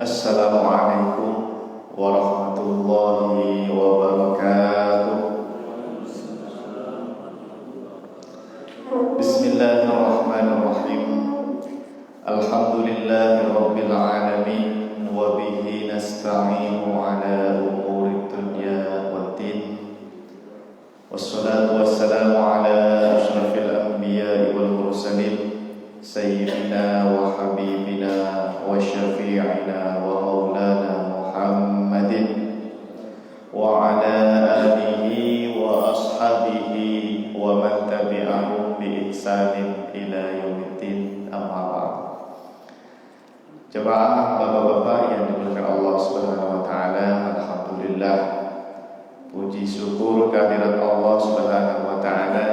Assalamualaikum warahmatullahi wabarakatuh. Bismillahirrahmanirrahim. Alhamdulillahi rabbil alamin. Wa bihi nasta'inu ala umuri dunya waddin. Wassalatu wassalamu ala asyrafil anbiya'i wal mursalin, sayyidina wa habibina wa syafi'ina wa maulana Muhammadin wa ala alihi wa ashabihi wa man tabi'ahum bi ihsanin ila yaumiddin, amma ba'd. Jemaah bapak-bapak yang dimuliakan Allah Subhanahu wa taala, alhamdulillah, puji syukur kehadirat Allah Subhanahu wa taala.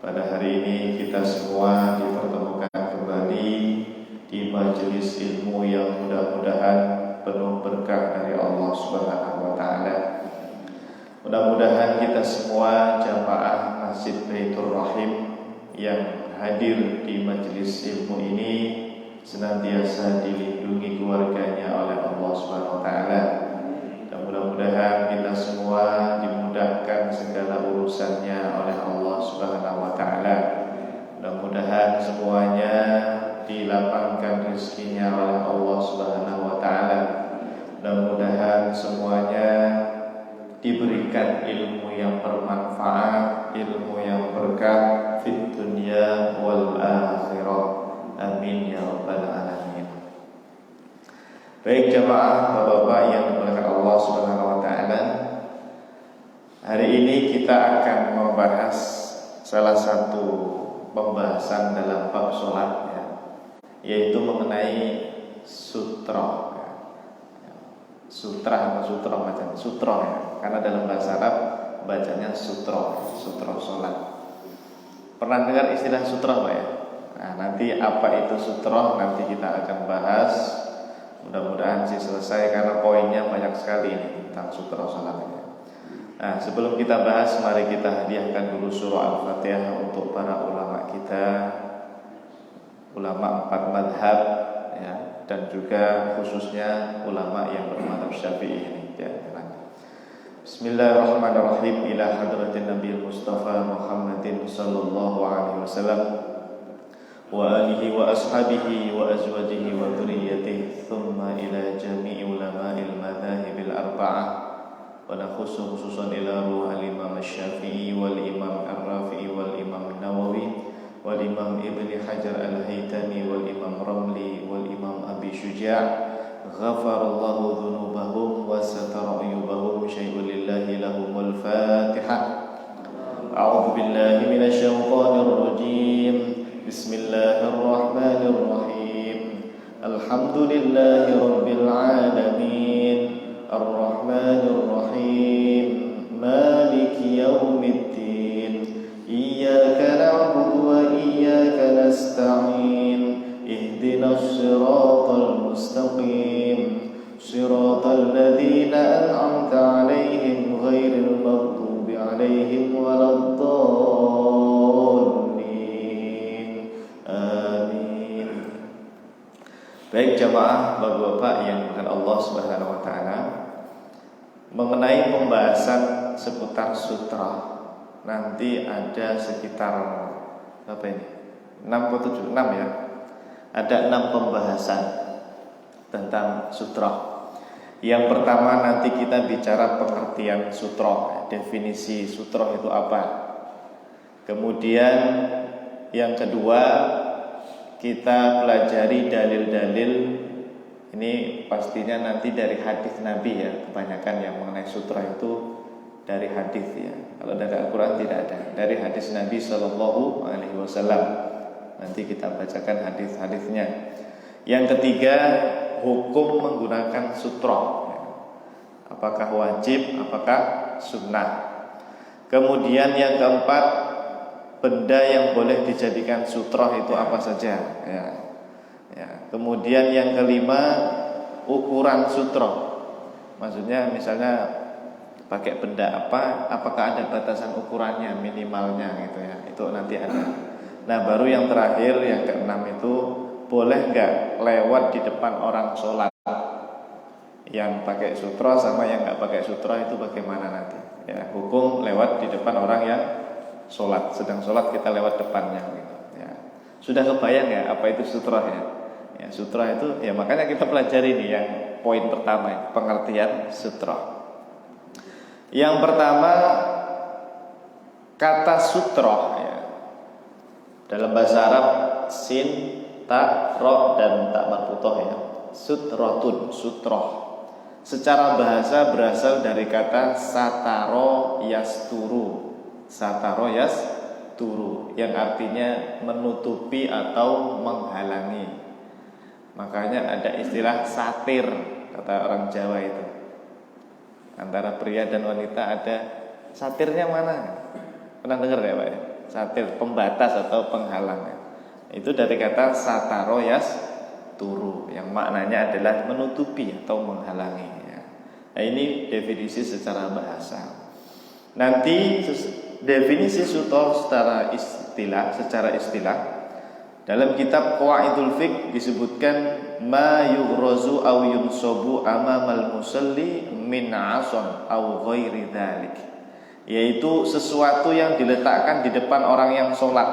Pada hari ini kita semua dipertemukan kembali di majelis ilmu yang mudah-mudahan penuh berkah dari Allah Subhanahu wa taala. Mudah-mudahan kita semua jamaah Masjid Baitur Rahim yang hadir di majelis ilmu ini senantiasa dilindungi keluarganya oleh Allah Subhanahu wa taala. Dan mudah-mudahan kita semua dimudahkan segala urusannya oleh Allah Subhanahu wa taala. Mudah-mudahan semuanya dilapangkan rezekinya oleh Allah Subhanahu wa taala. Mudah-mudahan semuanya diberikan ilmu yang bermanfaat, ilmu yang berkah fid dunya wal akhirah. Amin ya rabbal alamin. Baik jemaah bapak-bapak yang dimuliakan Allah Subhanahu wa taala. Hari ini kita akan membahas salah satu pembahasan dalam bab salat, yaitu mengenai sutra. Sutra atau sutra macam sutra ya. Karena dalam bahasa Arab bacanya sutra, sutra salat. Pernah dengar istilah sutra Pak ya? Nah, nanti apa itu sutra nanti kita akan bahas. Mudah-mudahan sih selesai karena poinnya banyak sekali ini tentang sutra salat ini. Nah, sebelum kita bahas, mari kita hadiahkan dulu surah Al-Fatihah untuk para ulama kita, ulama 4 madhab ya, dan juga khususnya ulama yang bermadhab Syafi'i ini ya. Bismillahirrahmanirrahim. Ila hadratin Nabi Mustafa Muhammadin sallallahu alaihi wasallam wa alihi wa ashabihi wa azwajihi wa dhurriyyatihi, thumma ila jami'i ulama'il madhahibil arba'ah, wa nakhussu khususan ila ruh al-imam Syafi'i wal imam Ar-Rafi'i wal imam Nawawi wal imam Ibni Hajar al-Haytami wal imam Ramli wal imam Abi Syuja', ghafarallahu dhunubahum wa satara uyubahum, syai'un lillahi lahumul Fatihah. A'udzu billahi minasy syaithanir rajim. Bismillahirrahmanirrahim. Alhamdulillahi rabbil alamin. Ar-Rahmanir Rahim. Maliki yaumiddin. Iyyaka na'budu wa iyyaka nasta'in. Ihdinas siratal mustaqim. Siratal ladzina an'amta 'alaihim ghairil maghdubi 'alaihim waladdallin. Amin. Baik jamaah bapak-bapak yang dimuliakan Allah Subhanahu wa taala, mengenai pembahasan seputar sutra nanti ada sekitar berapa ini? 6 atau 7? 6 ya. Ada 6 pembahasan tentang sutra. Yang pertama nanti kita bicara pengertian sutra, definisi sutra itu apa. Kemudian yang kedua kita pelajari dalil-dalil. Ini pastinya nanti dari hadis Nabi ya, kebanyakan yang mengenai sutra itu dari hadis ya. Kalau dari Al-Quran tidak ada. Dari hadis Nabi Sallallahu Alaihi Wasallam. Nanti kita bacakan hadis-hadisnya. Yang ketiga, hukum menggunakan sutra. Apakah wajib, apakah sunnah. Kemudian yang keempat, benda yang boleh dijadikan sutra itu apa saja ya. Kemudian yang kelima, ukuran sutra. Maksudnya misalnya pakai benda apa, apakah ada batasan ukurannya, minimalnya gitu ya. Itu nanti ada. Nah baru yang terakhir, yang keenam itu boleh nggak lewat di depan orang sholat. Yang pakai sutra sama yang nggak pakai sutra itu bagaimana nanti? Ya, hukum lewat di depan orang yang sholat, sedang sholat kita lewat depannya. Gitu. Ya. Sudah kebayang ya apa itu sutra ya? Ya, sutra itu ya makanya kita pelajari nih yang poin pertama, pengertian sutra. Yang pertama, kata sutra ya. Dalam bahasa Arab sin, ta, ro dan ta marbutoh ya. Sutratun, sutroh. Secara bahasa berasal dari kata sataro yasturu. Sataro yasturu yang artinya menutupi atau menghalangi. Makanya ada istilah satir, kata orang Jawa itu. Antara pria dan wanita ada satirnya mana? Pernah dengar ya Pak ya? Satir, pembatas atau penghalang. Itu dari kata sataro yasturu yang maknanya adalah menutupi atau menghalangi ya. Nah, ini definisi secara bahasa. Nanti definisi sutra secara istilah dalam kitab Qawaidul Fiqh disebutkan ma yughrazu aw yunsabu amamal musalli min 'ason aw ghairi dzalik, yaitu sesuatu yang diletakkan di depan orang yang sholat,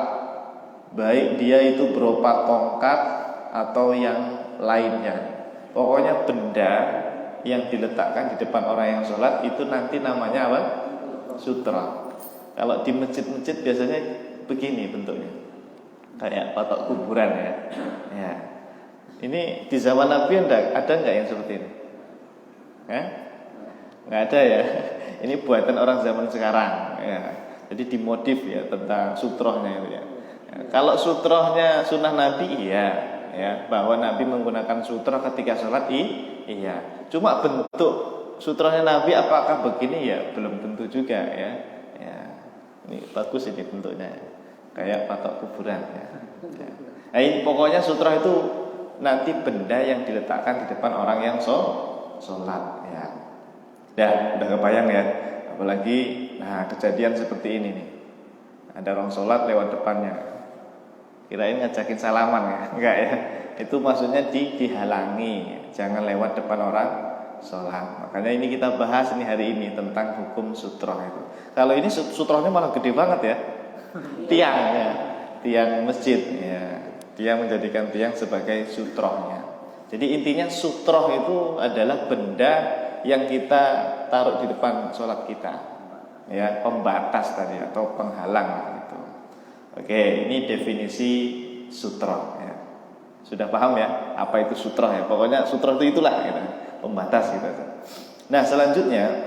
baik dia itu berupa tongkat atau yang lainnya. Pokoknya benda yang diletakkan di depan orang yang sholat itu nanti namanya apa? Sutra. Kalau di masjid-masjid biasanya begini bentuknya, kayak patok kuburan ya. Ya. Ini di zaman Nabi ada nggak yang seperti ini? Nggak ada ya. Ini buatan orang zaman sekarang. Ya. Jadi dimodif ya tentang sutrohnya itu ya. Ya. Kalau sutrohnya sunnah Nabi iya, ya bahwa Nabi menggunakan sutroh ketika sholat iya. Cuma bentuk sutrohnya Nabi apakah begini ya belum tentu juga ya. Ya. Ini bagus ini bentuknya. Kayak patok kuburan ya. Nah, ini pokoknya sutra itu nanti benda yang diletakkan di depan orang yang sholat ya. Udah kebayang ya. Apalagi kejadian seperti ini nih. Ada orang sholat lewat depannya. Kirain ngajakin salaman ya. Enggak ya. Itu maksudnya dihalangi. Jangan lewat depan orang sholat. Makanya ini kita bahas ini hari ini tentang hukum sutra itu. Kalau ini sutranya malah gede banget ya. Tiangnya, tiang masjid ya. Dia menjadikan tiang sebagai sutrohnya. Jadi intinya sutroh itu adalah benda yang kita taruh di depan sholat kita, ya, pembatas tadi atau penghalang gitu. Oke, ini definisi sutroh ya. Sudah paham ya apa itu sutroh ya? Pokoknya sutroh itu itulah gitu, pembatas gitu. Nah selanjutnya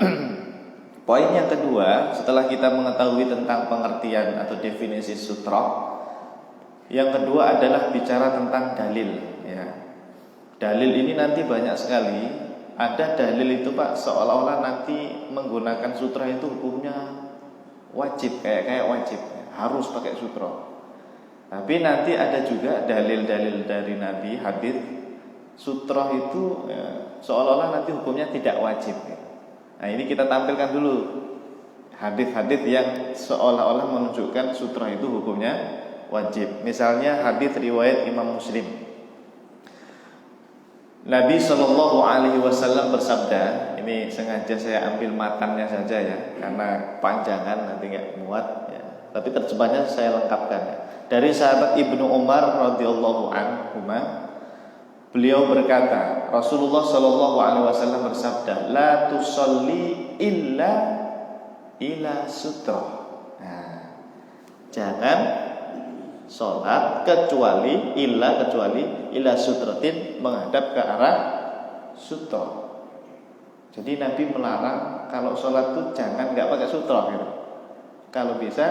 poin yang kedua, setelah kita mengetahui tentang pengertian atau definisi sutra, yang kedua adalah bicara tentang dalil ya. Dalil ini nanti banyak sekali. Ada dalil itu Pak seolah-olah nanti menggunakan sutra itu hukumnya wajib, kayak wajib, harus pakai sutra. Tapi nanti ada juga dalil-dalil dari Nabi, hadis sutra itu ya, seolah-olah nanti hukumnya tidak wajib ya. Nah ini kita tampilkan dulu hadis-hadis yang seolah-olah menunjukkan sutra itu hukumnya wajib. Misalnya hadis riwayat Imam Muslim. Nabi Shallallahu Alaihi Wasallam bersabda, ini sengaja saya ambil matannya saja ya, karena panjangan nanti nggak muat ya. Tapi terjemahnya saya lengkapkan ya. Dari sahabat Ibnu Umar radhiyallahu anhu, beliau berkata, Rasulullah Shallallahu Alaihi Wasallam bersabda, la tusalli illa ila sutra. Nah, jangan sholat kecuali ila sutratin, menghadap ke arah sutra. Jadi Nabi melarang kalau sholat itu jangan nggak pakai sutra gitu. Kalau bisa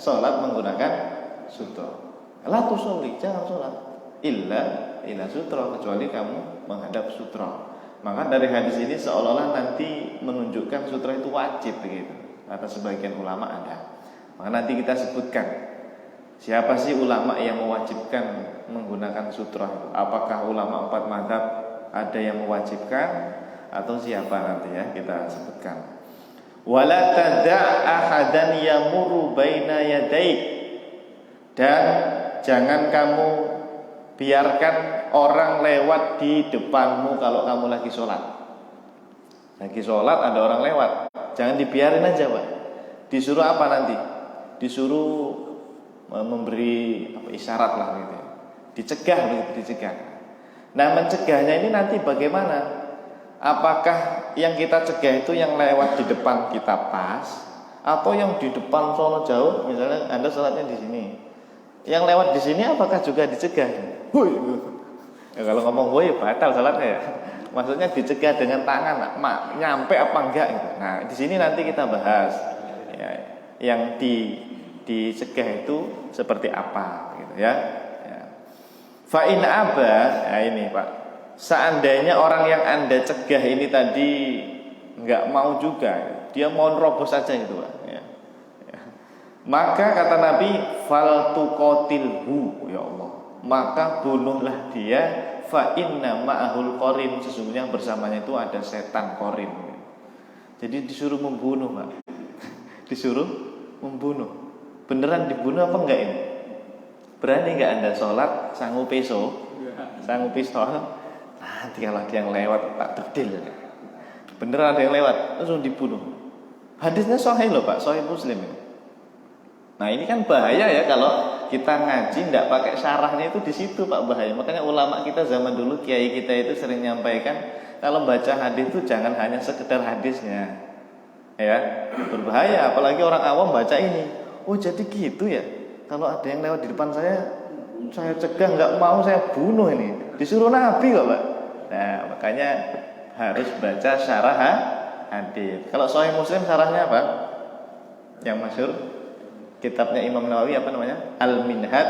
sholat menggunakan sutra. La tusalli, jangan sholat ila sutra, kecuali kamu menghadap sutra. Maka dari hadis ini seolah-olah nanti menunjukkan sutra itu wajib begitu. Kata sebagian ulama ada. Maka nanti kita sebutkan siapa sih ulama yang mewajibkan menggunakan sutra itu. Apakah ulama 4 mazhab ada yang mewajibkan atau siapa nanti ya kita sebutkan. Wala tada' ahadan yamurru baina yadaik, dan jangan kamu biarkan orang lewat di depanmu kalau kamu lagi sholat. Lagi sholat ada orang lewat, jangan dibiarin aja Pak. Disuruh apa nanti? Disuruh memberi isyarat lah gitu ya. Dicegah begitu, dicegah. Nah mencegahnya ini nanti bagaimana? Apakah yang kita cegah itu yang lewat di depan kita pas, atau yang di depan sono jauh, misalnya Anda sholatnya di sini, yang lewat di sini apakah juga dicegah? Hui, ya, kalau ngomong hui batal sholatnya ya. Maksudnya dicegah dengan tangan, nyampe apa enggak gitu. Nah di sini nanti kita bahas ya, yang dicegah itu seperti apa gitu ya. Fa in aba, nah ini Pak, seandainya orang yang Anda cegah ini tadi enggak mau juga, dia mau nerobos saja gitu Pak ya. Maka kata Nabi, fal tuqatilhu, ya Allah, maka bunuhlah dia. Fa inna ma'ahul qarin, sesungguhnya bersamanya itu ada setan qarin. Jadi disuruh membunuh Pak. Disuruh membunuh. Beneran dibunuh apa enggak ini? Berani enggak Anda sholat sanggup pistol? Nanti kalau ada yang lewat tak bedil. Beneran ada yang lewat langsung dibunuh. Hadisnya sahih loh Pak, sahih Muslim ini. Nah ini kan bahaya ya kalau kita ngaji tidak pakai syarahnya, itu di situ Pak bahaya. Makanya ulama kita zaman dulu, kiai kita itu sering nyampaikan kalau baca hadis itu jangan hanya sekedar hadisnya, ya berbahaya. Apalagi orang awam baca ini, oh jadi gitu ya. Kalau ada yang lewat di depan saya cegah nggak mau, saya bunuh ini. Disuruh Nabi kok Pak. Nah makanya harus baca syarah hadis. Kalau Sahih Muslim syarahnya apa? Yang masyhur kitabnya Imam Nawawi apa namanya? Al-Minhaj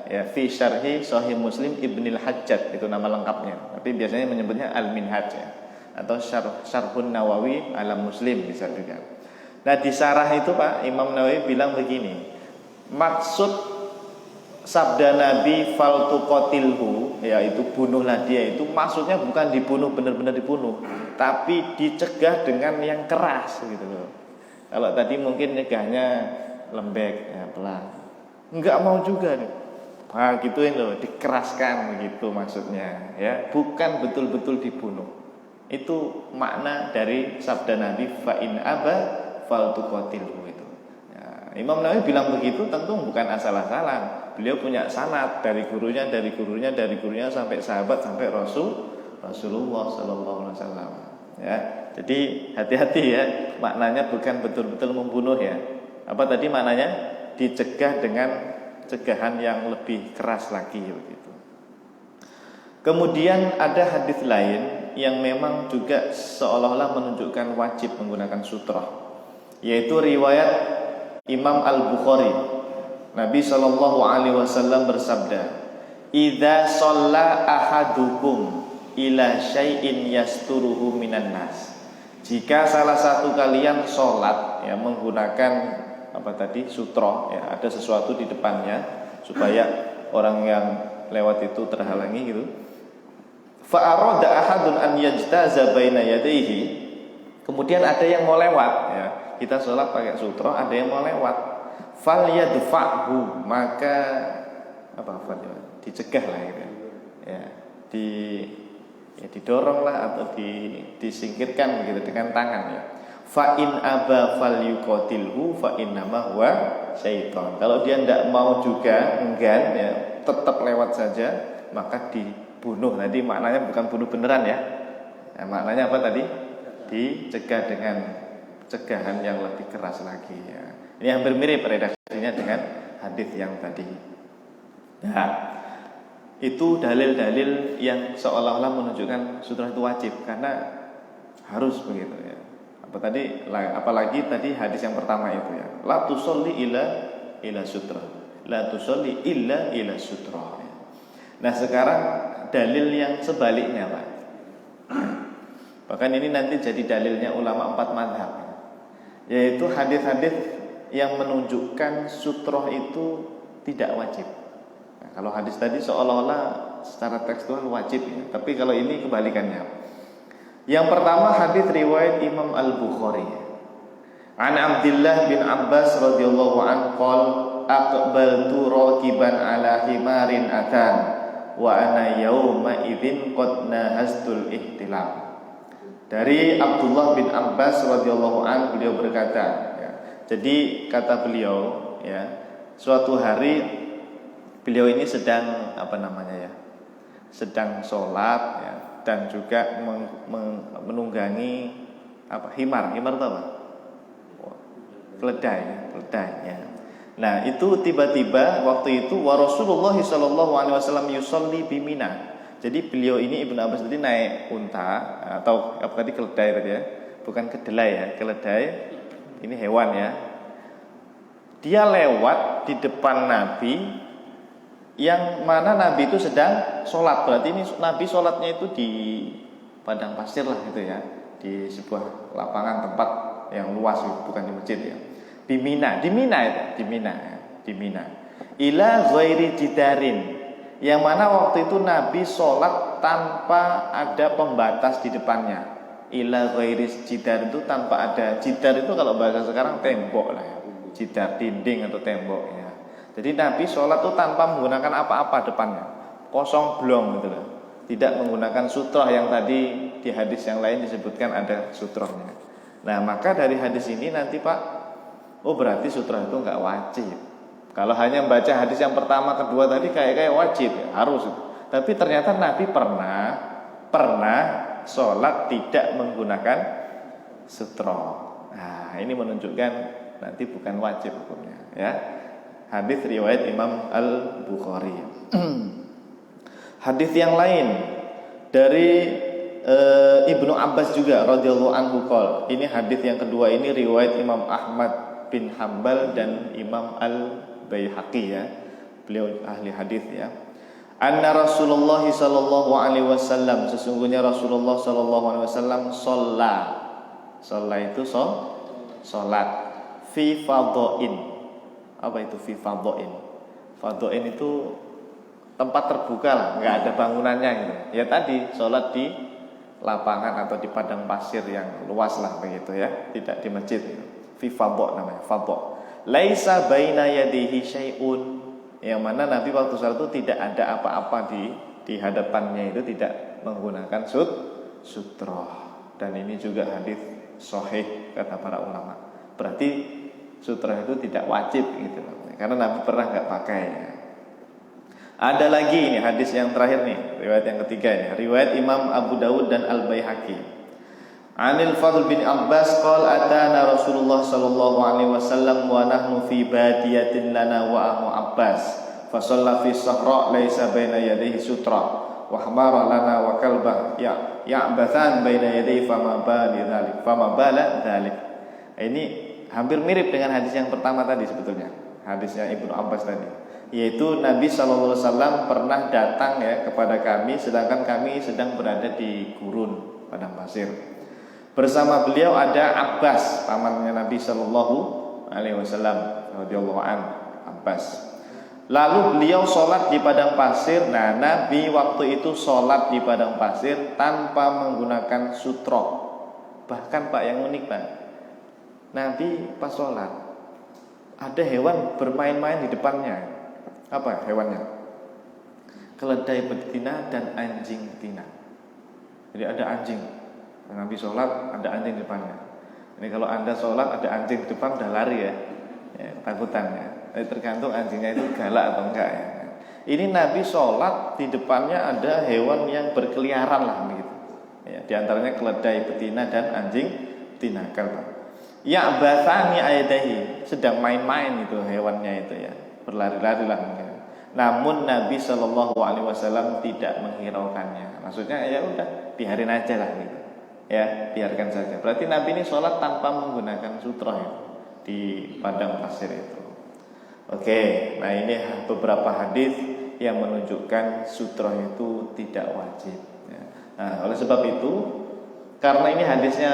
ya fi syarhi Sahih Muslim Ibnil Hajjaj, itu nama lengkapnya. Tapi biasanya menyebutnya Al-Minhaj ya, atau Syarhun Nawawi ala Muslim bisa juga. Nah di syarah itu Pak Imam Nawawi bilang begini, maksud sabda Nabi fal tuqatilhu, yaitu bunuhlah dia, itu maksudnya bukan dibunuh benar-benar dibunuh, tapi dicegah dengan yang keras gitu loh. Kalau tadi mungkin nyegahnya lembek ya, pelan, enggak mau juga nih, nah gituin loh, dikeraskan begitu maksudnya ya, bukan betul-betul dibunuh. Itu makna dari sabda Nabi fa in aba fal tuqatilhu itu ya. Imam Nawawi bilang begitu tentu bukan asal-asalan. Beliau punya sanad dari gurunya sampai sahabat, sampai Rasulullah Sallallahu Alaihi Wasallam ya. Jadi hati-hati ya, maknanya bukan betul-betul membunuh ya. Apa tadi maknanya? Dicegah dengan cegahan yang lebih keras lagi begitu. Kemudian ada hadis lain yang memang juga seolah-olah menunjukkan wajib menggunakan sutrah, yaitu riwayat Imam Al-Bukhari. Nabi Shallallahu Alaihi Wasallam bersabda, "Idza shalla ahadukum ila syai'in yasturuhu minan nas." Jika salah satu kalian sholat ya menggunakan apa tadi, sutroh ya, ada sesuatu di depannya supaya orang yang lewat itu terhalangi gitu. Fa arada ahadun an yajtaza baina yadayhi, kemudian ada yang mau lewat ya, kita sholat pakai sutroh, ada yang mau lewat, fal yadfa'hu, maka apa dicegah lah gitu ya, didorong lah atau disingkirkan begitu dengan tangan ya. Fa in aba fal yuqatilhu fa innama huwa syaitan. Kalau dia tidak mau juga, enggan ya, tetap lewat saja, maka dibunuh. Nanti maknanya bukan bunuh beneran ya. Nah, maknanya apa tadi? Dicegah dengan cegahan yang lebih keras lagi ya. Ini hampir mirip redaksinya dengan hadis yang tadi. Nah, itu dalil-dalil yang seolah-olah menunjukkan sutrah itu wajib, karena harus begitu ya. Apa tadi? Apalagi tadi hadis yang pertama itu ya, la tusolli ila sutra, la tusolli illa ila sutra. Nah sekarang dalil yang sebaliknya Pak. Bahkan ini nanti jadi dalilnya ulama 4 mazhab, yaitu hadis-hadis yang menunjukkan sutroh itu tidak wajib. Nah, kalau hadis tadi seolah-olah secara tekstual wajib ya, tapi kalau ini kebalikannya. Yang pertama hadis riwayat Imam Al-Bukhari. An Abdullah bin Abbas radhiyallahu anhu qala aqbaltu raqiban ala himarin atan wa ana yauma idzin qad nahastul ihtilam. Dari Abdullah bin Abbas radhiyallahu an, beliau berkata, ya, jadi kata beliau, ya, suatu hari beliau ini sedang sedang sholat, ya, dan juga menunggangi himar itu apa? Keledai, ya. Nah, itu tiba-tiba waktu itu Rasulullah sallallahu alaihi wasallam yusolli bimina. Jadi beliau ini Ibnu Abbas tadi naik unta atau apa tadi, keledai tadi ya. Bukan kedelai ya, keledai. Ini hewan ya. Dia lewat di depan Nabi yang mana Nabi itu sedang sholat. Berarti ini Nabi sholatnya itu di padang pasir lah gitu ya, di sebuah lapangan tempat yang luas, bukan di masjid ya. Di Mina. Ila ghairi jidarin, yang mana waktu itu Nabi sholat tanpa ada pembatas di depannya. Ila ghairi jidar itu tanpa ada, jidar itu kalau bahasa sekarang tembok lah ya, jidar dinding atau tembok ya. Jadi Nabi sholat itu tanpa menggunakan apa-apa depannya, kosong blong gitu loh. Tidak menggunakan sutroh yang tadi di hadis yang lain disebutkan ada sutrohnya. Nah, maka dari hadis ini nanti Pak, berarti sutroh itu nggak wajib. Kalau hanya baca hadis yang pertama, kedua tadi kayak wajib ya, harus. Tapi ternyata Nabi pernah sholat tidak menggunakan sutroh. Nah, ini menunjukkan nanti bukan wajib hukumnya ya. Hadis riwayat Imam Al-Bukhari. Hadis yang lain dari Ibnu Abbas juga radhiyallahu anhu qol. Ini hadis yang kedua, ini riwayat Imam Ahmad bin Hambal dan Imam Al-Baihaqi ya. Beliau ahli hadis ya. Anna Rasulullah sallallahu alaihi wasallam, sesungguhnya Rasulullah sallallahu alaihi wasallam shalla itu salat fi fadhain. Apa itu fi fadhain? Fadhain itu tempat terbuka lah, nggak ada bangunannya gitu. Ya tadi sholat di lapangan atau di padang pasir yang luas lah begitu ya, tidak di masjid. Fi fadha namanya, fadha. Laisa baina yadihi syai'un, yang mana Nabi waktu sholat itu tidak ada apa-apa di hadapannya, itu tidak menggunakan sutroh. Dan ini juga hadis sahih kata para ulama. Berarti sutroh itu tidak wajib gitu loh, karena Nabi pernah nggak pakai ya. Ada lagi ini hadis yang terakhir nih, riwayat yang ketiga ini, riwayat Imam Abu Dawud dan Al-Baihaqi. Anil Fadl bin Abbas qala atana Rasulullah sallallahu alaihi wasallam wa nahnu fi badiyatin lana wa Abu Abbas fa shalla fi sahra laisa baina yadayhi sutra wa hamara lana wa kalbah ya'bathan baina yadayhi fama bala dzalik. Ini hampir mirip dengan hadis yang pertama tadi sebetulnya, hadisnya Ibnu Abbas tadi. Yaitu Nabi SAW pernah datang ya kepada kami sedangkan kami sedang berada di gurun padang pasir. Bersama beliau ada Abbas, pamannya Nabi SAW radhiyallahu anhu, Abbas. Lalu beliau sholat di padang pasir. Nah, Nabi waktu itu sholat di padang pasir tanpa menggunakan sutroh. Bahkan Pak, yang unik Pak, Nabi pas sholat ada hewan bermain-main di depannya. Apa hewannya? Keledai betina dan anjing betina. Jadi ada anjing. Nabi sholat ada anjing di depannya. Ini kalau Anda sholat ada anjing di depan udah lari ya, takutan ya. Tergantung anjingnya itu galak atau enggak ya. Ini Nabi sholat di depannya ada hewan yang berkeliaran lah begitu. Ya, di antaranya keledai betina dan anjing betina. Ya bathani ayadahi, sedang main-main itu hewannya itu ya, berlari-lari lah mungkin. Namun Nabi Shallallahu Alaihi Wasallam tidak menghiraukannya. Maksudnya ya udah biarin aja lah gitu. Ya biarkan saja. Berarti Nabi ini sholat tanpa menggunakan sutroh ya, di padang pasir itu. Oke, nah ini beberapa hadis yang menunjukkan sutroh itu tidak wajib ya. Nah, oleh sebab itu, karena ini hadisnya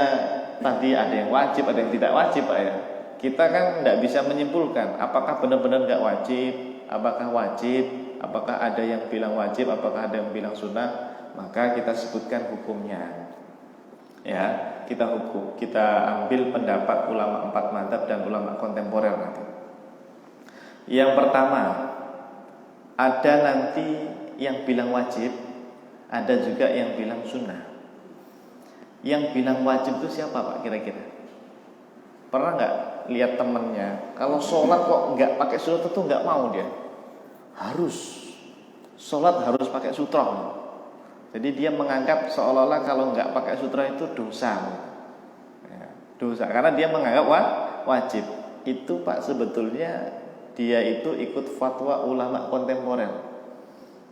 tadi ada yang wajib, ada yang tidak wajib Pak ya, kita kan tidak bisa menyimpulkan apakah benar-benar nggak wajib, apakah wajib, apakah ada yang bilang wajib, apakah ada yang bilang sunnah. Maka kita sebutkan hukumnya ya, kita ambil pendapat ulama 4 mazhab dan ulama kontemporer nanti. Yang pertama, ada nanti yang bilang wajib, ada juga yang bilang sunnah. Yang bilang wajib itu siapa Pak kira-kira? Pernah nggak lihat temennya kalau sholat kok nggak pakai sutra itu nggak mau dia? Harus sholat harus pakai sutra. Jadi dia menganggap seolah-olah kalau nggak pakai sutra itu dosa. Ya, dosa karena dia menganggap wajib. Itu Pak sebetulnya dia itu ikut fatwa ulama kontemporer.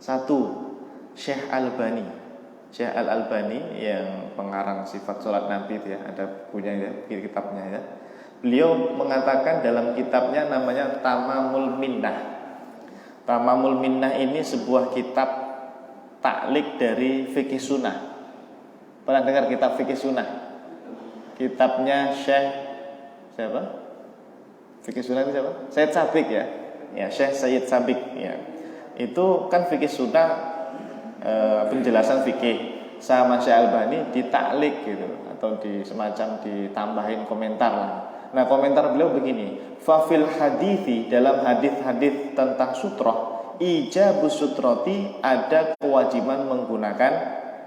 Satu, Syekh Albani. Syekh Al-Albani yang pengarang sifat sholat Nabi itu ya, ada punya ya, kitabnya ya. Beliau mengatakan dalam kitabnya namanya Tamamul Minnah. Tamamul Minnah ini sebuah kitab taklik dari fikih sunnah. Pernah dengar kitab fikih sunnah? Kitabnya Syekh siapa? Fikih sunnah itu siapa? Said Sabiq ya. Ya, Syekh Said Sabiq ya. Itu kan fikih sunnah, penjelasan fikih, sama Syekh Albani ditaklik gitu atau di semacam ditambahin komentar lah. Nah, komentar beliau begini, fafil hadithi, dalam hadis-hadis tentang sutroh, ijabus sutroti, ada kewajiban menggunakan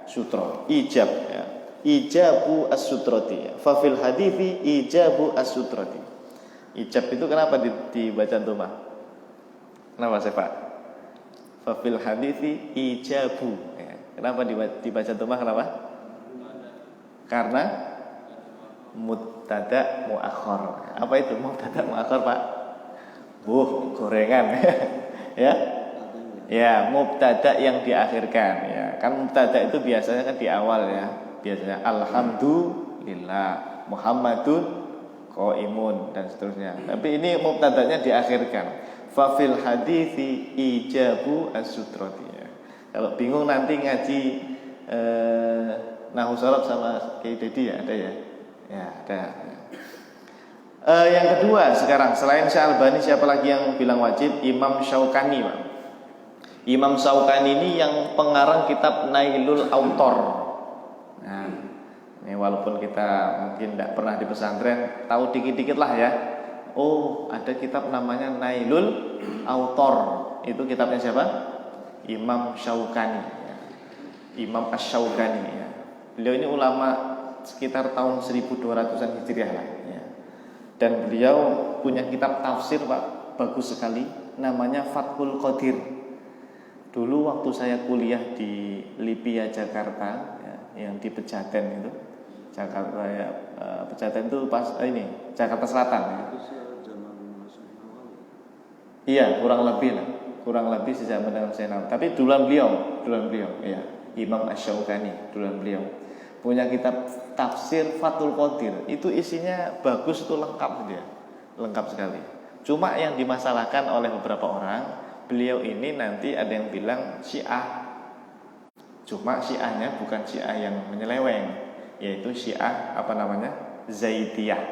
sutroh. Ijab ya. Ijabu as-sutroti ya. Fafil hadithi ijabu as-sutroti. Ijab itu kenapa dibaca dhamma? Kenapa sih Pak? Fafil hadithi ijabu ya. Kenapa dibaca dhamma? Kenapa? Karena mubtada muakhar. Apa itu mubtada muakhar Pak? Gorengan ya. Ya, mubtada yang diakhirkan ya. Kan mubtada itu biasanya kan di awal ya. Biasanya alhamdulillah, Muhammadun qaimun dan seterusnya. Tapi ini mubtadanya diakhirkan. Fafil hadithi ijabu as-sutrati ya. Kalau bingung nanti ngaji Nahwu Sharaf sama Kiai Dedi ya, ada ya. Ya, ada. Yang kedua sekarang selain Syekh Albani siapa lagi yang bilang wajib? Imam Syaukani, Pak. Imam Syaukani ini yang pengarang kitab Nailul Autor. Nah, ini walaupun kita mungkin tidak pernah di pesantren, tahu dikit-dikit lah ya. Oh, ada kitab namanya Nailul Autor. Itu kitabnya siapa? Imam Syaukani ya. Imam Asy-Syaukani ya. Beliau ini ulama sekitar tahun 1200-an Hijriah lah ya. Dan beliau punya kitab tafsir Pak, bagus sekali, namanya Fathul Qadir. Dulu waktu saya kuliah di Lipia Jakarta ya, yang di Pejaten itu, Jakarta ya, Pejaten itu pas ini Jakarta Selatan ya. Iya, kurang lebih sejaman dengan Zainal. Tapi duluan beliau ya, Imam Asy-Syaukani, duluan beliau punya kitab tafsir Fathul Qadir. Itu isinya bagus, itu lengkap sekali. Cuma yang dimasalahkan oleh beberapa orang, beliau ini nanti ada yang bilang Syiah. Cuma Syiahnya bukan Syiah yang menyeleweng, yaitu Syiah Zaidiyah.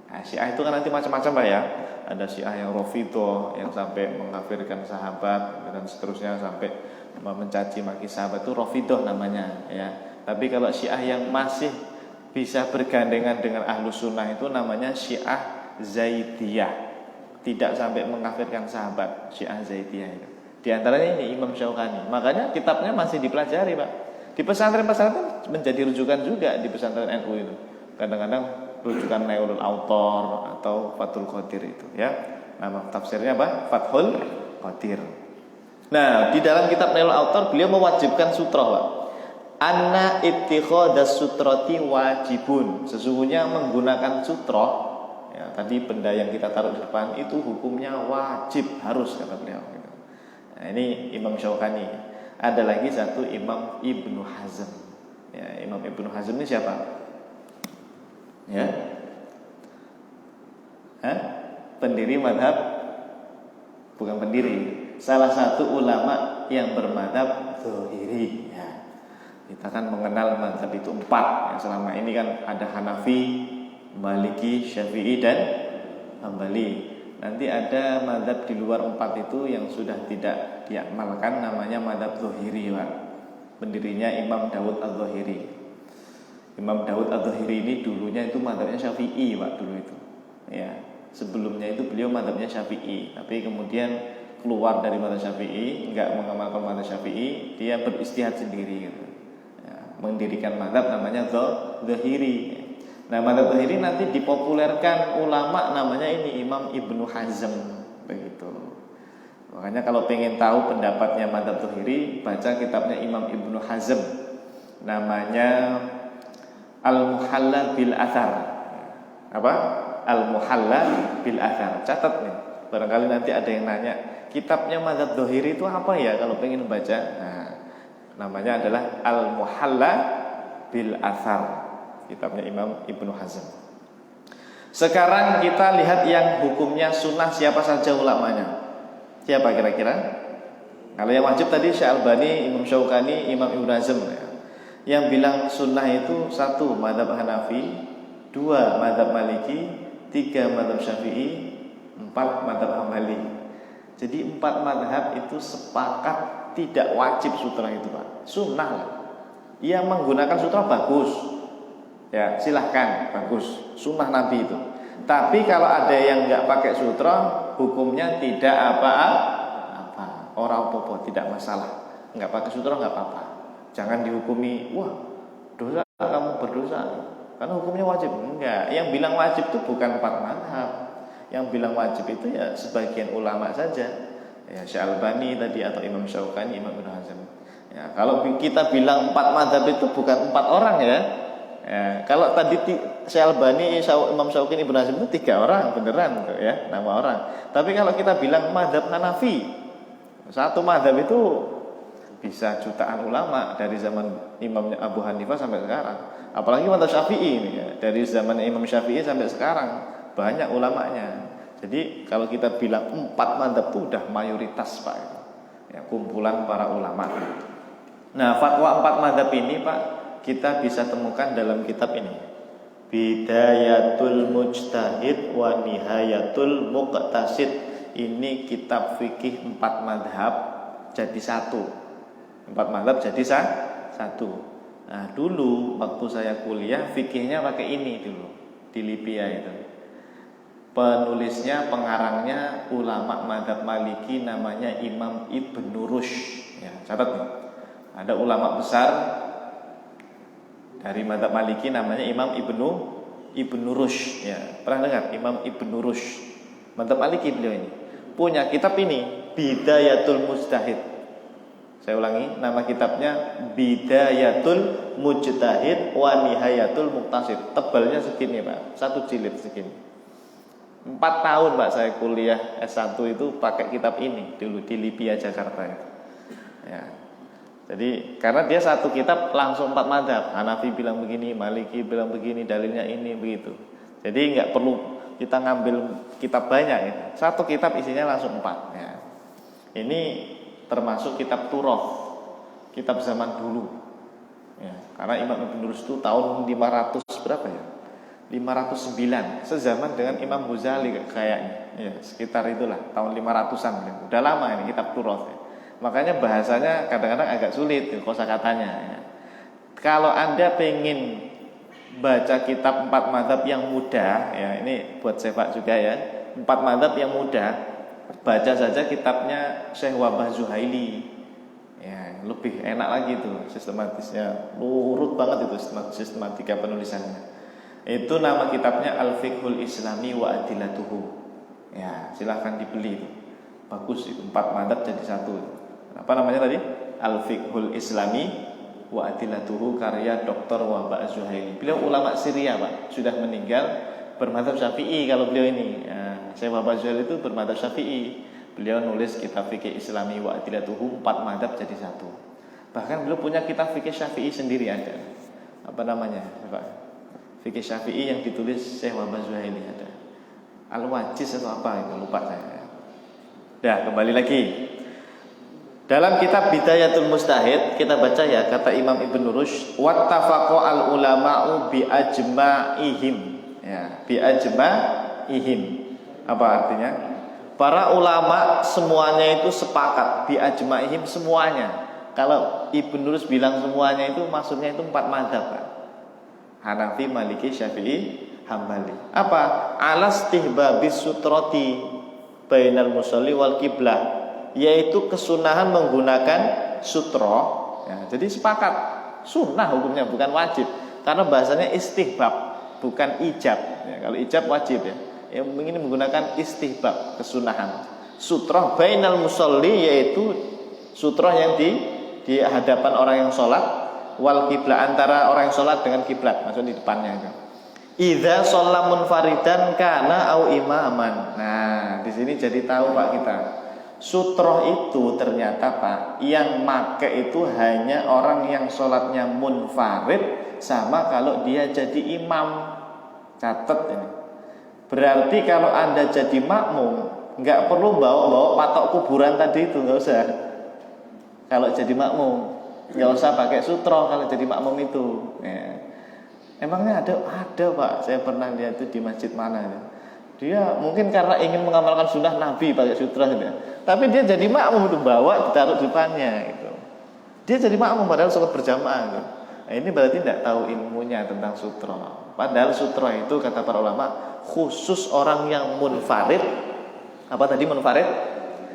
Nah, Syiah itu kan nanti macam-macam Pak ya. Ada Syiah yang Rafidhah yang sampai mengkafirkan sahabat dan seterusnya sampai mencaci maki sahabat, itu Rafidhah namanya ya. Tapi kalau Syiah yang masih bisa bergandengan dengan Ahlus Sunnah itu namanya Syiah Zaidiyah. Tidak sampai mengkafirkan sahabat, Syiah Zaidiyah itu. Di antaranya ini Imam Syaukani. Makanya kitabnya masih dipelajari Pak. Di pesantren-pesantren menjadi rujukan juga di pesantren NU itu. Kadang-kadang rujukan Nailul Autor atau Fathul Qadir itu ya. Nama tafsirnya apa? Fathul Qadir. Nah, di dalam kitab Nailul Autor beliau mewajibkan sutra Pak. Anna ittikhadus sutrati wajibun. Sesungguhnya menggunakan sutra ya, tadi benda yang kita taruh di depan itu hukumnya wajib, harus kata beliau gitu. Nah, ini Imam Syaukani. Ada lagi satu Imam Ibnu Hazm. Ya, Imam Ibnu Hazm ini siapa? Ya. Pendiri madhab? Bukan pendiri. Salah satu ulama yang bermadhab Dzahiri. Ya. Kita kan mengenal madhab itu 4 yang selama ini kan ada Hanafi, Maliki, Syafi'i dan Hambali. Nanti ada madhab di luar 4 itu yang sudah tidak diamalkan, namanya madhab Dzahiri Pak. Pendirinya Imam Dawud Az-Zahiri. Imam Dawud Az-Zahiri ini dulunya itu madhabnya Syafi'i Pak dulu itu. Ya, sebelumnya itu beliau madhabnya Syafi'i, tapi kemudian keluar dari madhab Syafi'i, enggak mengamalkan madhab Syafi'i, dia beristihad sendiri gitu. Ya, mendirikan mazhab namanya Dzahiri. Nah, mazhab Dzahiri nanti dipopulerkan ulama namanya ini Imam Ibnu Hazm, begitu. Makanya kalau pengen tahu pendapatnya mazhab Dzahiri, baca kitabnya Imam Ibnu Hazm, namanya Al-Muhalla bil Athar. Apa? Al-Muhalla bil Athar. Catat nih, barangkali nanti ada yang nanya, kitabnya mazhab Dzahiri itu apa ya kalau pengen baca? Nah, namanya adalah Al-Muhalla bil Athar, kitabnya Imam Ibnu Hazm. Sekarang kita lihat yang hukumnya sunnah, siapa saja ulamanya. Siapa kira-kira? Kalau yang wajib tadi Syekh Albani, Imam Syaukani, Imam Ibnu Hazm ya. Yang bilang sunnah itu 1 mazhab Hanafi, 2 mazhab Maliki, 3 mazhab Syafi'i, 4 mazhab Hambali. Jadi 4 mazhab itu sepakat tidak wajib sutra itu, Pak. Sunnah lah. Yang menggunakan sutra bagus, ya silahkan, bagus, sunnah Nabi itu. Tapi kalau ada yang nggak pakai sutra, hukumnya tidak apa-apa, orang apa-apa, tidak masalah. Nggak pakai sutra nggak apa-apa. Jangan dihukumi, wah dosa, kamu berdosa, karena hukumnya wajib. Enggak, yang bilang wajib itu bukan 4 mazhab. Yang bilang wajib itu ya sebagian ulama saja, ya Syekh Albani tadi atau Imam Syaukani, Imam Ibnu Hazm. Ya, kalau kita bilang 4 mazhab itu bukan 4 orang ya. Ya, kalau tadi Syekh Albani, Imam Syaukani, Ibnu Hazm itu 3 orang beneran ya, nama orang. Tapi kalau kita bilang mazhab Hanafi, 1 mazhab itu bisa jutaan ulama dari zaman Imam Abu Hanifah sampai sekarang. Apalagi mazhab Syafi'i ini ya, dari zaman Imam Syafi'i sampai sekarang banyak ulamanya. Jadi kalau kita bilang 4 mazhab itu udah mayoritas, Pak. Ya, kumpulan para ulama. Nah, fatwa 4 mazhab ini, Pak, kita bisa temukan dalam kitab ini, Bidayatul Mujtahid wa Nihayatul Muqtasid. Ini kitab fikih 4 mazhab jadi 1. 4 mazhab jadi 1. Nah, dulu waktu saya kuliah fikihnya pakai ini dulu di Libya itu. Penulisnya, pengarangnya ulama mazhab Maliki namanya Imam Ibnu Rushd. Ya, catat nih. Ada ulama besar dari mazhab Maliki namanya Imam Ibnu Rushd. Ya, pernah dengar Imam Ibnu Rushd? Mazhab Maliki beliau ini. Punya kitab ini Bidayatul Mujtahid. Saya ulangi, nama kitabnya Bidayatul Mujtahid wa Nihayatul Muqtasid. Tebalnya segini, Pak. 1 jilid segini. 4 tahun, Pak, saya kuliah S1 itu pakai kitab ini dulu di Libya, Jakarta itu. Ya. Jadi karena dia 1 kitab langsung 4 mazhab. Hanafi bilang begini, Maliki bilang begini, dalilnya ini begitu. Jadi nggak perlu kita ngambil kitab banyak ya. 1 kitab isinya langsung 4 ya. Ini termasuk kitab Turoh, kitab zaman dulu. Ya, karena Imam Ibnu Rushd itu tahun 500 berapa ya? 509, sezaman dengan Imam Ghazali kayaknya. Ya, sekitar itulah, tahun 500-an. Udah lama ini kitab Turoh. Ya. Makanya bahasanya kadang-kadang agak sulit kosakatanya ya. Kalau Anda pengen baca kitab 4 mazhab yang mudah ya, ini buat saya juga ya. 4 mazhab yang mudah, baca saja kitabnya Syekh Wahbah Zuhaili. Ya, lebih enak lagi tuh sistematisnya, lurut banget itu sistematika penulisannya. Itu nama kitabnya Al-Fiqhul Islami wa Adilatuhu. Ya, silahkan dibeli itu. Bagus itu, 4 mazhab jadi 1. Apa namanya tadi? Al-Fiqhul Islami wa Adilatuhu, karya Dr. Wahbah Zuhaili. Beliau ulama Syria, Pak, sudah meninggal, bermadzhab Syafi'i kalau beliau ini. Ya, Syekh Wahbah Zuhaili itu bermadzhab Syafi'i. Beliau nulis kitab fikih Islami wa Adilatuhu, 4 mazhab jadi 1. Bahkan beliau punya kitab fikih Syafi'i sendiri ada. Apa namanya, Pak? Fikih Syafi'i yang ditulis Syekh Wahbah Zuhaili ada. Al-Wajiz atau apa itu, lupa saya. Dah, kembali lagi. Dalam kitab Bidayatul Mujtahid kita baca ya, kata Imam Ibnu Rushd, wattafaqo al ulama'u bi ajma'ihim. Ya, bi ajma'ihim. Apa artinya? Para ulama semuanya itu sepakat, bi ajma'ihim semuanya. Kalau Ibnu Rushd bilang semuanya itu maksudnya itu 4 mazhab, Pak. Hanafi, Maliki, Syafi'i, Hambali. Apa? Alastihbabis sutrati bainal musalli wal qiblah, yaitu kesunahan menggunakan sutro ya, jadi sepakat sunnah hukumnya, bukan wajib. Karena bahasanya istihbab, bukan ijab. Ya, kalau ijab wajib ya. Yang ini menggunakan istihbab, kesunahan. Sutroh bainal musolli, yaitu sutroh yang di hadapan orang yang sholat, wal kiblat, antara orang yang sholat dengan kiblat, maksudnya di depannya itu. Idza shalla munfaridan kana au imaman. Nah, di sini jadi tahu Pak kita. Sutroh itu ternyata Pak, yang make itu hanya orang yang sholatnya munfarid, sama kalau dia jadi imam. Catat ini. Berarti kalau Anda jadi makmum, nggak perlu bawa patok kuburan tadi itu, nggak usah. Kalau jadi makmum, nggak usah pakai sutroh kalau jadi makmum itu. Ya. Emangnya ada Pak, saya pernah lihat itu di masjid mana ya. Dia mungkin karena ingin mengamalkan sunnah Nabi pakai sutroh ya. Tapi dia jadi makmum itu, bawa ditaruh di depannya gitu. Dia jadi makmum padahal sholat berjamaah gitu. Nah, ini berarti tidak tahu ilmunya tentang sutroh. Padahal sutroh itu kata para ulama khusus orang yang munfarid. Apa tadi munfarid?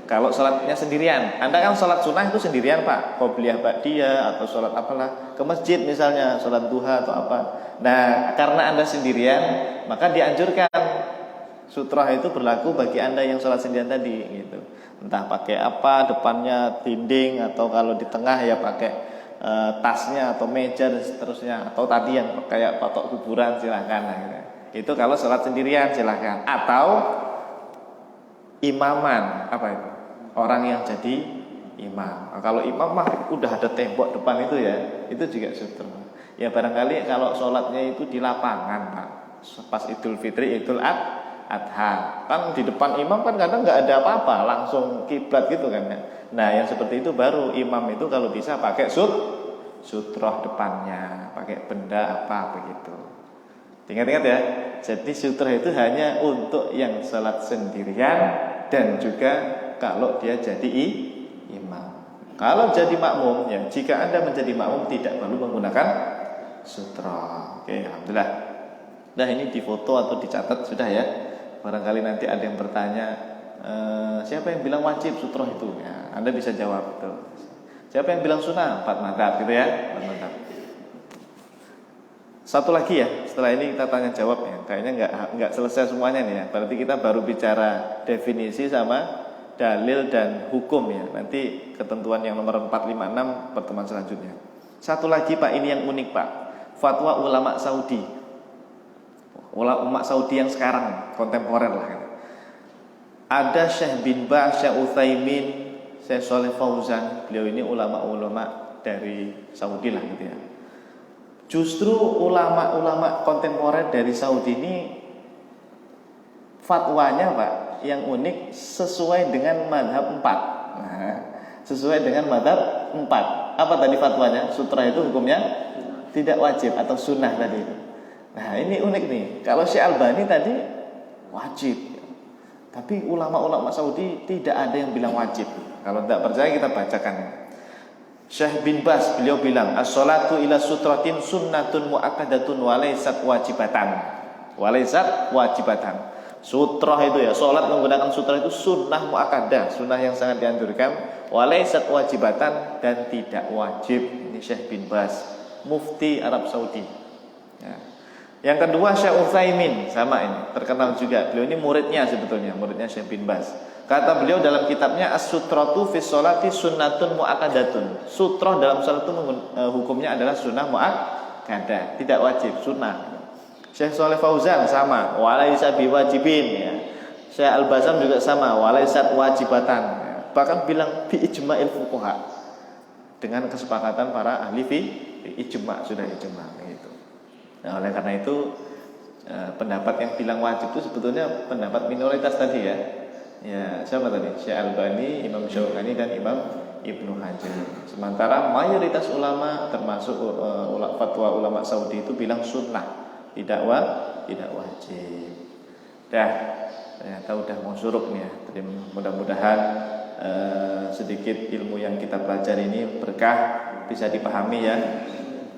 Kalau sholatnya sendirian. Anda kan sholat sunnah itu sendirian Pak, qobliyah ba'diyah atau sholat apalah, ke masjid misalnya, sholat duha atau apa. Nah, karena Anda sendirian, maka dianjurkan sutroh itu berlaku bagi Anda yang sholat sendirian tadi gitu. Entah pakai apa, depannya dinding, atau kalau di tengah ya pakai tasnya atau meja dan seterusnya, atau tadi yang kayak patok kuburan silahkan gitu. Itu kalau sholat sendirian silahkan. Atau imaman, apa itu? Orang yang jadi imam. Nah, kalau imam mah udah ada tembok depan itu ya, itu juga sutroh. Ya barangkali kalau sholatnya itu di lapangan Pak, pas Idul Fitri, Idul Adha, kan di depan imam kan kadang nggak ada apa-apa, langsung kiblat gitu kan ya. Nah yang seperti itu baru imam itu kalau bisa pakai sutroh depannya, pakai benda apa begitu. Ingat-ingat ya. Jadi sutroh itu hanya untuk yang sholat sendirian dan juga kalau dia jadi imam. Kalau jadi makmum ya, jika Anda menjadi makmum tidak perlu menggunakan sutroh. Oke, alhamdulillah. Nah ini difoto atau dicatat sudah ya. Barangkali nanti ada yang bertanya, siapa yang bilang wajib sutroh itu? Ya, Anda bisa jawab itu. Siapa yang bilang sunnah? 4 mazhab gitu ya, 4 mazhab. Satu lagi ya, setelah ini kita tanya jawab ya. Kayaknya nggak selesai semuanya nih ya. Berarti kita baru bicara definisi sama dalil dan hukum ya. Nanti ketentuan yang nomor 456 pertemuan selanjutnya. Satu lagi Pak, ini yang unik Pak. Fatwa ulama Saudi. Ulama Saudi yang sekarang kontemporer lah kan. Ada Syekh bin Baz, Syekh Utsaimin, Syekh Shalih Fauzan. Beliau ini ulama-ulama dari Saudi lah gitu ya. Justru ulama-ulama kontemporer dari Saudi ini fatwanya Pak yang unik sesuai dengan mazhab 4. Nah, sesuai dengan mazhab 4. Apa tadi fatwanya? Sutroh itu hukumnya tidak wajib atau sunnah tadi itu. Nah, ini unik nih. Kalau Syekh Albani tadi wajib. Tapi ulama-ulama Saudi tidak ada yang bilang wajib. Kalau tidak percaya kita bacakan. Syekh bin Baz beliau bilang, as-sholatu ila sutratin sunnatun muakkadatun wa laysat wajibatan. Wa laysat wajibatan. Sutroh itu ya, sholat menggunakan sutroh itu sunnah muakkadah, sunnah yang sangat dianjurkan, wa laysat wajibatan, dan tidak wajib. Ini Syekh bin Baz, mufti Arab Saudi. Ya. Yang kedua Syekh Utsaimin, sama ini, terkenal juga. Beliau ini muridnya sebetulnya, muridnya Syekh bin Baz. Kata beliau dalam kitabnya As-Sutratu fi sholati sunnatun muakkadatun. Sutroh dalam sholat itu hukumnya adalah sunnah muakkadah, tidak wajib, sunnah. Syekh Shalih Fauzan sama, walaysa biwajibin ya. Syekh Al-Bazam juga sama, walaysat wajibatan ya. Bahkan bilang bi ijma'il fuqaha, dengan kesepakatan para ahli fi ijma', sudah ijma' gitu. Nah, oleh karena itu pendapat yang bilang wajib itu sebetulnya pendapat minoritas tadi ya. Ya, siapa tadi? Syekh Albani, Imam Syaukani dan Imam Ibnu Hajar. Sementara mayoritas ulama termasuk fatwa ulama Saudi itu bilang sunnah, tidak wajib. Ternyata udah mau suruk nih ya. Jadi mudah-mudahan sedikit ilmu yang kita pelajari ini berkah, bisa dipahami ya.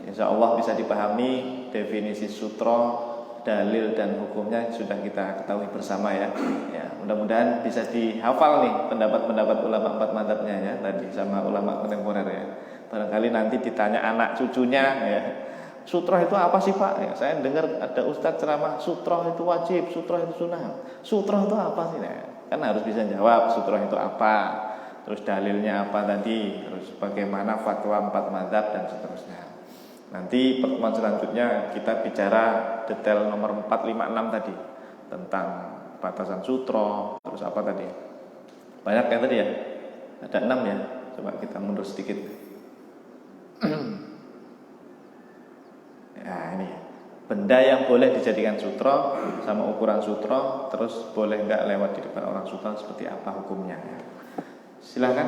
Insya Allah bisa dipahami definisi sutroh, dalil dan hukumnya sudah kita ketahui bersama ya. Ya, mudah-mudahan bisa dihafal nih pendapat-pendapat ulama 4 mazhabnya ya tadi sama ulama kontemporer ya. Barangkali barangkali nanti ditanya anak cucunya ya, sutroh itu apa sih Pak? Ya, saya dengar ada ustadz ceramah sutroh itu wajib, sutroh itu sunnah. Sutroh itu apa sih? Nah, kan harus bisa jawab sutroh itu apa, terus dalilnya apa tadi, terus bagaimana fatwa 4 mazhab dan seterusnya. Nanti pertemuan selanjutnya kita bicara detail nomor 4, 5, 6 tadi tentang batasan sutroh, terus apa tadi? Banyak kan tadi ya? Ada 6 ya. Coba kita mundur sedikit. Nah ini benda yang boleh dijadikan sutro sama ukuran sutro, terus boleh nggak lewat di depan orang sutro, seperti apa hukumnya ya. Silahkan,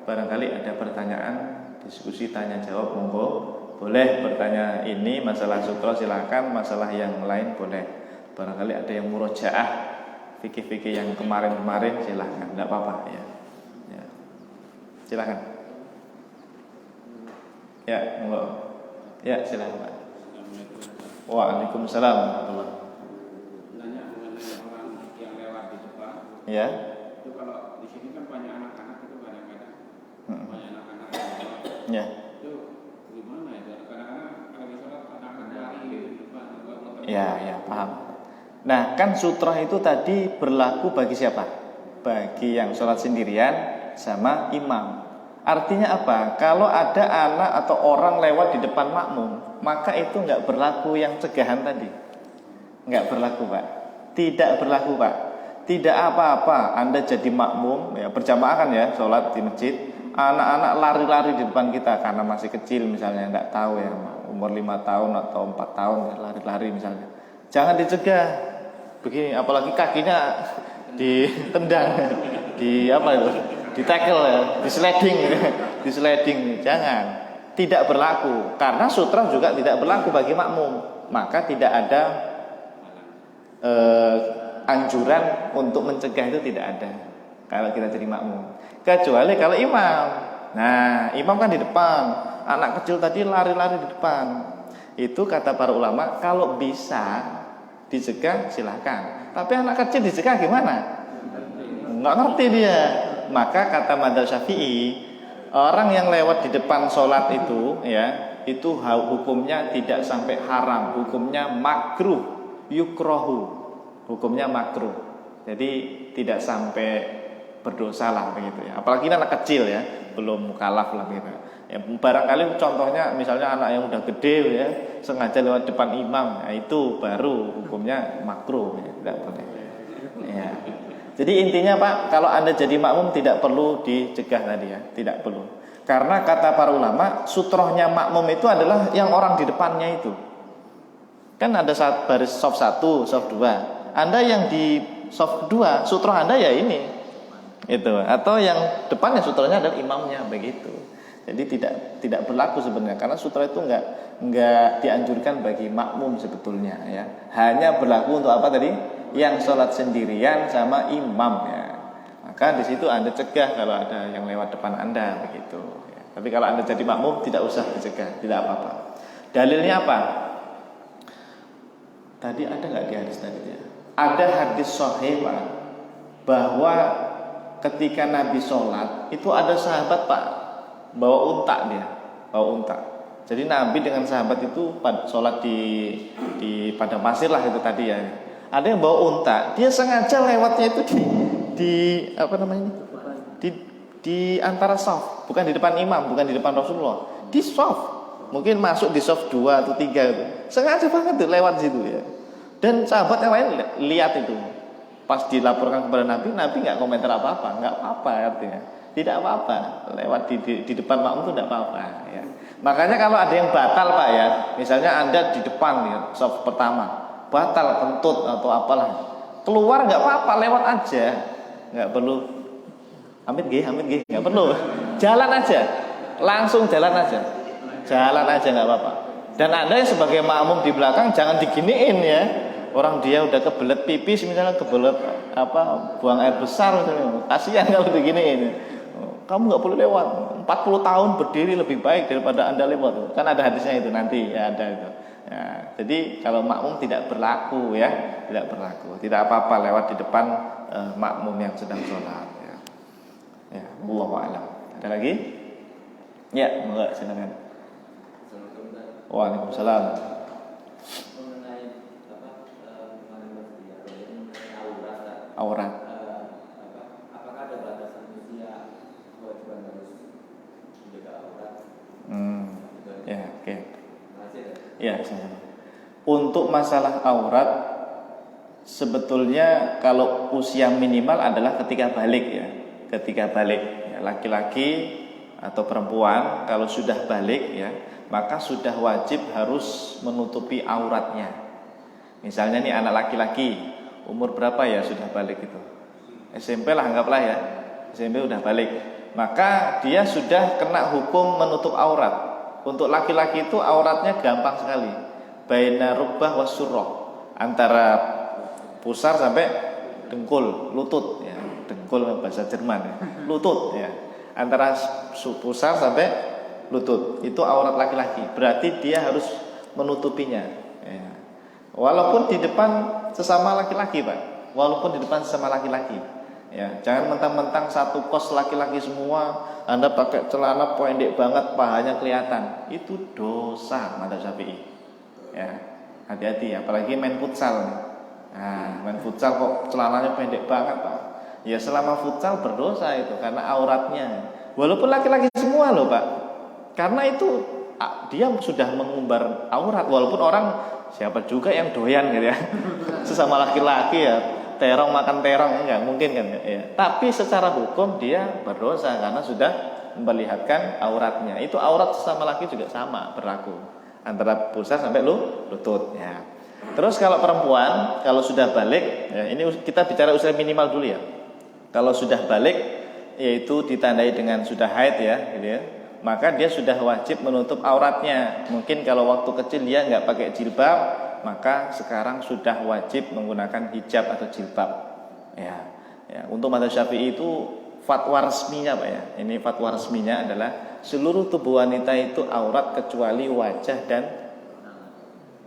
barangkali ada pertanyaan, diskusi tanya jawab, monggo. Boleh bertanya ini masalah sutro silahkan, masalah yang lain boleh. Barangkali ada yang murojaah fikih-fikih yang kemarin-kemarin silahkan, nggak apa-apa ya. Ya. Silahkan. Ya, monggo. Ya, silahkan Pak. Waalaikumsalam warahmatullahi. Nanya mengenai orang yang lewat di depan. Ya. Itu kalau di sini kan banyak anak-anak itu kadang-kadang banyak anak-anak yang lewat. Ya. Itu gimana ya? Kadang-kadang kalau di sholat anak-anak lari di depan juga motor. Ya, paham. Nah, kan sutroh itu tadi berlaku bagi siapa? Bagi yang sholat sendirian sama imam. Artinya apa? Kalau ada anak atau orang lewat di depan makmum, maka itu nggak berlaku yang cegahan tadi. Nggak berlaku Pak. Tidak berlaku Pak. Tidak apa-apa Anda jadi makmum, ya berjamaah kan ya, sholat di masjid. Anak-anak lari-lari di depan kita karena masih kecil misalnya, nggak tahu ya, umur 5 tahun atau 4 tahun lari-lari misalnya. Jangan dicegah. Begini, apalagi kakinya ditendang, di apa itu? Di tackle ya, di sliding, jangan. Tidak berlaku karena sutra juga tidak berlaku bagi makmum. Maka tidak ada anjuran untuk mencegah, itu tidak ada kalau kita jadi makmum. Kecuali kalau imam. Nah, imam kan di depan, anak kecil tadi lari-lari di depan. Itu kata para ulama, kalau bisa dicegah silahkan. Tapi anak kecil dicegah gimana? Nggak ngerti dia. Maka kata madzhab Syafi'i, orang yang lewat di depan sholat itu ya, itu hukumnya tidak sampai haram, hukumnya makruh, yukrohu, hukumnya makruh. Jadi tidak sampai berdosa lah begitu ya. Apalagi anak kecil ya, belum mukallaf lah begitu. Ya, barangkali contohnya misalnya anak yang udah gede ya, sengaja lewat depan imam, ya, itu baru hukumnya makruh, ya, tidak boleh. Ya. Jadi intinya Pak, kalau Anda jadi makmum tidak perlu dicegah tadi ya, tidak perlu. Karena kata para ulama, sutrohnya makmum itu adalah yang orang di depannya itu. Kan ada baris soft 1, soft 2. Anda yang di soft 2, sutroh Anda ya ini. Itu. Atau yang depannya sutrohnya adalah imamnya, begitu. Jadi tidak berlaku sebenarnya, karena sutroh itu enggak dianjurkan bagi makmum sebetulnya ya. Hanya berlaku untuk apa tadi? Yang sholat sendirian sama imam ya. Maka di situ Anda cegah kalau ada yang lewat depan Anda begitu ya. Tapi kalau Anda jadi makmum tidak usah dicegah, tidak apa-apa. Dalilnya apa? Tadi ada nggak di hadis tadi ya? Ada hadis sahih Pak, bahwa ketika Nabi sholat itu ada sahabat Pak bawa unta dia, bawa unta. Jadi Nabi dengan sahabat itu sholat di padang pasir lah itu tadi ya. Ada yang bawa unta, dia sengaja lewatnya itu di apa namanya? Di antara shaf, bukan di depan imam, bukan di depan Rasulullah. Di shaf. Mungkin masuk di shaf 2 atau 3 itu. Sengaja banget tuh lewat situ ya. Dan sahabat yang lain lihat itu. Pas dilaporkan kepada Nabi enggak komentar apa-apa, enggak apa-apa artinya. Tidak apa-apa, lewat di depan makmum itu tidak apa-apa ya. Makanya kalau ada yang batal Pak ya, misalnya Anda di depan ya, shaf pertama batal kentut atau apalah, keluar nggak apa-apa, lewat aja, nggak perlu amit gih, nggak perlu, jalan aja, langsung jalan aja nggak apa-apa. Dan Anda yang sebagai makmum di belakang jangan diginiin ya, orang dia udah kebelet pipis misalnya, kebelet buang air besar misalnya, kasihan kalau diginiin. Kamu nggak boleh lewat, 40 tahun berdiri lebih baik daripada Anda lewat. Kan ada hadisnya itu nanti ya, ada itu. Ya, jadi kalau makmum tidak berlaku ya, tidak berlaku, tidak apa-apa lewat di depan makmum yang sedang sholat. Ya, Allahu a'lam. Ada lagi? Ya, enggak, silakan. Waalaikumsalam. Mengenai Aurat. apakah ada batasan usia kewajiban harus menjaga aurat? Ya, oke. Masih ada? Ya, sama. Untuk masalah aurat sebetulnya kalau usia minimal adalah ketika balik ya. Ketika balik ya, laki-laki atau perempuan kalau sudah balik ya, maka sudah wajib harus menutupi auratnya. Misalnya nih anak laki-laki umur berapa ya sudah balik itu? SMP lah anggaplah ya. SMP udah balik. Maka dia sudah kena hukum menutup aurat. Untuk laki-laki itu auratnya gampang sekali. Baina rubbah wasurrah, antara pusar sampai dengkul, lutut ya. Dengkul bahasa Jerman ya. Lutut ya. Antara pusar sampai lutut itu aurat laki-laki. Berarti dia harus menutupinya ya. Walaupun di depan sesama laki-laki, Pak. Walaupun di depan sesama laki-laki ya. Jangan mentang-mentang satu kos laki-laki semua, Anda pakai celana pendek banget, pahanya kelihatan. Itu dosa madzhab Syafi'i. Ya, hati-hati apalagi main futsal. Nah, main futsal kok celananya pendek banget, Pak. Ya selama futsal berdosa itu karena auratnya. Walaupun laki-laki semua loh, Pak. Karena itu dia sudah mengumbar aurat, walaupun orang siapa juga yang doyan gitu ya. Sesama laki-laki ya, terong makan terong enggak mungkin kan ya. Tapi secara hukum dia berdosa karena sudah memperlihatkan auratnya. Itu aurat sesama laki juga sama berlaku antara pusar sampai lutut ya. Terus kalau perempuan kalau sudah balik ya, ini kita bicara usia minimal dulu ya. Kalau sudah balik yaitu ditandai dengan sudah haid ya gitu ya. Maka dia sudah wajib menutup auratnya. Mungkin kalau waktu kecil dia nggak pakai jilbab, maka sekarang sudah wajib menggunakan hijab atau jilbab. Ya, untuk madzhab Syafi'i itu fatwa resminya, Pak ya. Ini fatwa resminya adalah seluruh tubuh wanita itu aurat kecuali wajah dan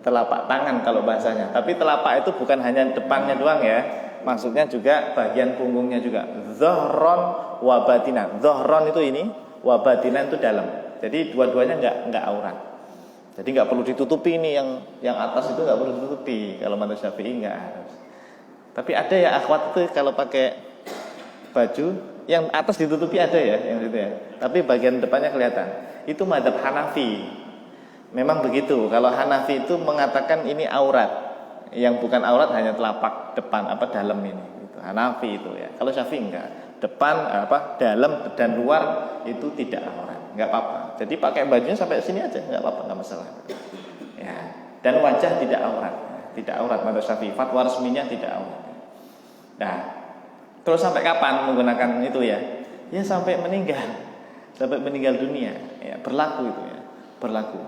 telapak tangan kalau bahasanya. Tapi telapak itu bukan hanya depannya doang ya. Maksudnya juga bagian punggungnya juga. Dhahron wa batinan. Dhahron itu ini, wa batinan itu dalam. Jadi dua-duanya enggak aurat. Jadi nggak perlu ditutupi ini yang atas itu nggak perlu ditutupi. Kalau madzhab Syafi'i nggak harus. Tapi ada ya akhwat itu kalau pakai baju yang atas ditutupi ada ya yang itu ya. Tapi bagian depannya kelihatan. Itu madzhab Hanafi. Memang begitu. Kalau Hanafi itu mengatakan ini aurat. Yang bukan aurat hanya telapak depan dalam ini. Itu Hanafi itu ya. Kalau Syafi'i enggak. Depan dalam dan luar itu tidak aurat. Enggak apa-apa. Jadi pakai bajunya sampai sini aja, enggak apa-apa, enggak masalah. Ya. Dan wajah tidak aurat. Tidak aurat madzhab Syafi'i. Fatwa resminya tidak aurat. Nah, terus sampai kapan menggunakan itu ya? Ya sampai meninggal. Sampai meninggal dunia. Ya, berlaku itu ya. Berlaku.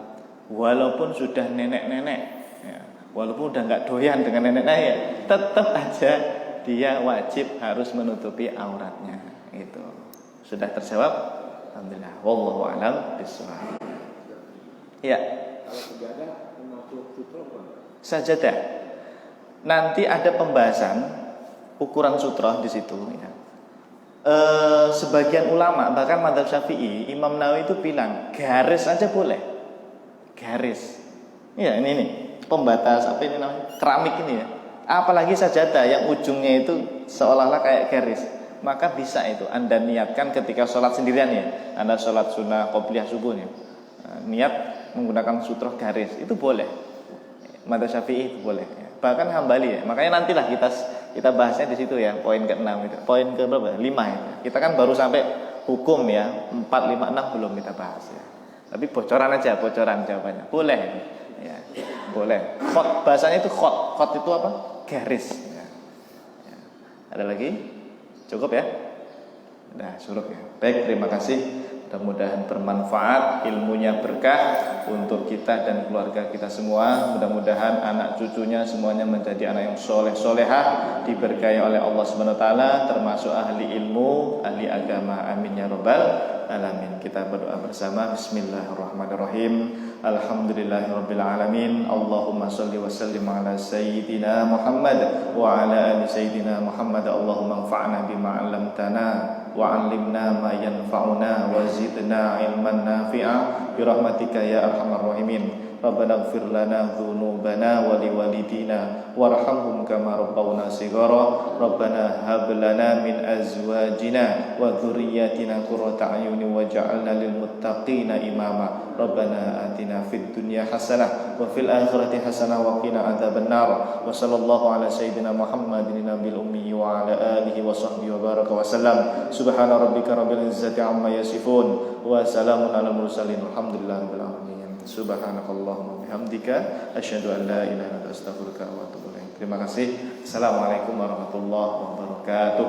Walaupun sudah nenek-nenek, ya. Walaupun udah enggak doyan dengan nenek-nenek ya, tetap aja dia wajib harus menutupi auratnya. Itu. Sudah terjawab? Alhamdulillah. Wallahu a'lam bishawab. Ya. Kalau sajadah termasuk sutra bukan? Sajadah. Nanti ada pembahasan ukuran sutra di situ ya. Sebagian ulama bahkan madzhab Syafi'i, Imam Nawawi itu bilang garis aja boleh. Garis. Ya, ini pembatas ini namanya? Keramik ini ya. Apalagi sajadah yang ujungnya itu seolah-olah kayak garis. Maka bisa itu Anda niatkan ketika sholat sendirian ya. Anda sholat sunnah qobliyah subuhnya, niat menggunakan sutroh garis itu boleh. Madzhab Syafi'i itu boleh ya. Bahkan Hambali ya. Makanya nantilah kita bahasnya di situ ya. Poin ke-6 itu. Poin ke berapa? 5 ya. Kita kan baru sampai hukum ya. 4, 5, 6 belum kita bahas ya. Tapi bocoran aja, bocoran jawabannya. Boleh ya. Boleh. Khot bahasanya itu khot. Khot itu apa? Garis ya. Ya. Ada lagi? Cukup ya? Nah, suruh ya. Baik, terima kasih. Mudah-mudahan bermanfaat, ilmunya berkah untuk kita dan keluarga kita semua. Mudah-mudahan anak cucunya semuanya menjadi anak yang soleh-solehah, diberkahi oleh Allah SWT, termasuk ahli ilmu, ahli agama. Amin ya rabbal alamin. Kita berdoa bersama. Bismillahirrahmanirrahim. Alhamdulillahirabbil alamin. Allahumma shalli wa sallim ala sayyidina Muhammad wa ala ali sayyidina Muhammad. Allahumma anfa'na bima 'allamtana وعلمنا ما ينفعنا وزدنا علما نافعا برحمتك يا أرحم الراحمين. ربنا اغفر لنا ذنوبنا ولوالدينا وارحمهم كما ربونا صغارا. ربنا هب لنا من أزواجنا وذرياتنا قرة أعين واجعلنا للمتقين إماما. ربنا آتنا في الدنيا حسنة وفي الآخرة حسنة وقنا عذاب النار. وصلى الله على سيدنا محمد النبي الأمي وعلى آله وصحبه وبارك وسلم. سبحان ربك رب العزة عما يصفون وسلام على المرسلين والحمد لله رب العالمين. Subhanakallahumma bihamdika asyhadu an la ilaha illa anta astaghfiruka wa atubu ilaik. Terima kasih. Assalamualaikum warahmatullahi wabarakatuh.